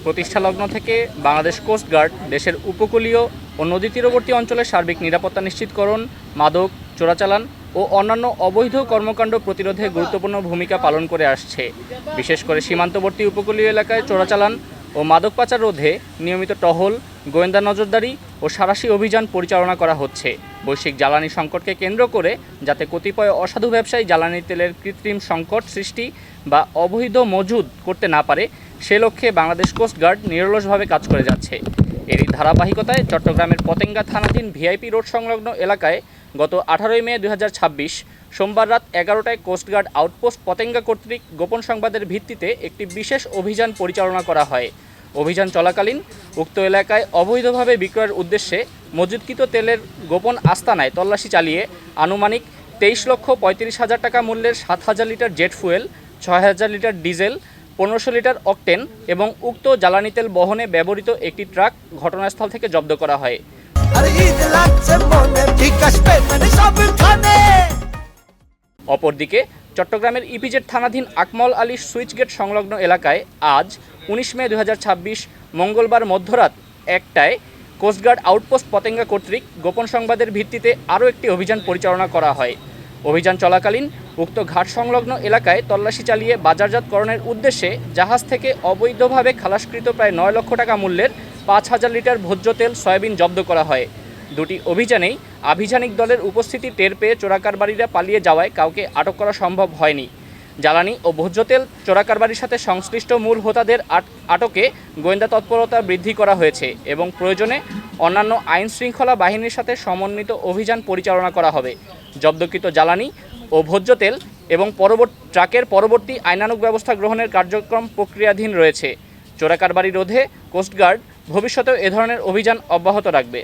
প্রতিষ্ঠালগ্ন থেকে বাংলাদেশ কোস্টগার্ড দেশের উপকূলীয় ও নদী তীরবর্তী অঞ্চলের সার্বিক নিরাপত্তা নিশ্চিতকরণ, মাদক চোরাচালান ও অন্যান্য অবৈধ কর্মকাণ্ড প্রতিরোধে গুরুত্বপূর্ণ ভূমিকা পালন করে আসছে। বিশেষ করে সীমান্তবর্তী উপকূলীয় এলাকায় চোরাচালান ও মাদক পাচার রোধে নিয়মিত টহল, গোয়েন্দা নজরদারি ও সাঁড়াশি অভিযান পরিচালনা করা হচ্ছে। বৈশ্বিক জ্বালানি সংকটকে কেন্দ্র করে যাতে কতিপয় অসাধু ব্যবসায়ী জ্বালানি তেলের কৃত্রিম সংকট সৃষ্টি বা অবৈধ মজুদ করতে না পারে, সে লক্ষ্যে বাংলাদেশ কোস্টগার্ড নিরলসভাবে কাজ করে যাচ্ছে। এরই ধারাবাহিকতায় চট্টগ্রামের পতেঙ্গা থানাধীন ভিআইপি রোড সংলগ্ন এলাকায় গত 18 মে 2026 সোমবার রাত 11টায় কোস্টগার্ড আউটপোস্ট পতেঙ্গা কর্তৃক গোপন সংবাদের ভিত্তিতে একটি বিশেষ অভিযান পরিচালনা করা হয়। অভিযান চলাকালীন উক্ত এলাকায় অবৈধভাবে বিক্রয়ের উদ্দেশ্যে মজুদকৃত তেলের গোপন আস্তানায় তল্লাশি চালিয়ে আনুমানিক 23,35,000 টাকা মূল্যের 7,000 litre jet fuel, 6,000 litre diesel, 1500 litre octane এবং উক্ত জ্বালানি তেল বহনে ব্যবহৃত একটি ট্রাক ঘটনাস্থল থেকে জব্দ করা হয়। অপরদিকে চট্টগ্রামের ইপিজেড থানাধীন আকমল আলী সুইচ গেট সংলগ্ন এলাকায় আজ 19 মে 2026 মঙ্গলবার মধ্যরাত 1টায় কোস্টগার্ড আউটপোস্ট পতেঙ্গা কর্তৃক গোপন সংবাদের ভিত্তিতে আরও একটি অভিযান পরিচালনা করা হয়। অভিযান চলাকালীন উক্ত ঘাট সংলগ্ন এলাকায় তল্লাশি চালিয়ে বাজারজাতকরণের উদ্দেশ্যে জাহাজ থেকে অবৈধভাবে খালাসকৃত প্রায় 9 লক্ষ টাকা মূল্যের 5,000 লিটার ভোজ্য তেল, সয়াবিন জব্দ করা হয়। দুটি অভিযানেই আভিযানিক দলের উপস্থিতি টের পেয়ে চোরাকারবারিরা পালিয়ে যাওয়ায় কাউকে আটক করা সম্ভব হয়নি। জ্বালানি ও ভোজ্য তেল চোরাকারবারির সাথে সংশ্লিষ্ট মূল হোতাদের আটকে গোয়েন্দা তৎপরতা বৃদ্ধি করা হয়েছে এবং প্রয়োজনে অন্যান্য আইন শৃঙ্খলা বাহিনীর সাথে সমন্বিত অভিযান পরিচালনা করা হবে। জব্দকৃত জ্বালানি ও ভোজ্য তেল এবং ট্রাকের পরবর্তী আইনানুগ ব্যবস্থা গ্রহণের কার্যক্রম প্রক্রিয়াধীন রয়েছে। চোরাকারবারি রোধে কোস্টগার্ড ভবিষ্যতেও এ ধরনের অভিযান অব্যাহত রাখবে।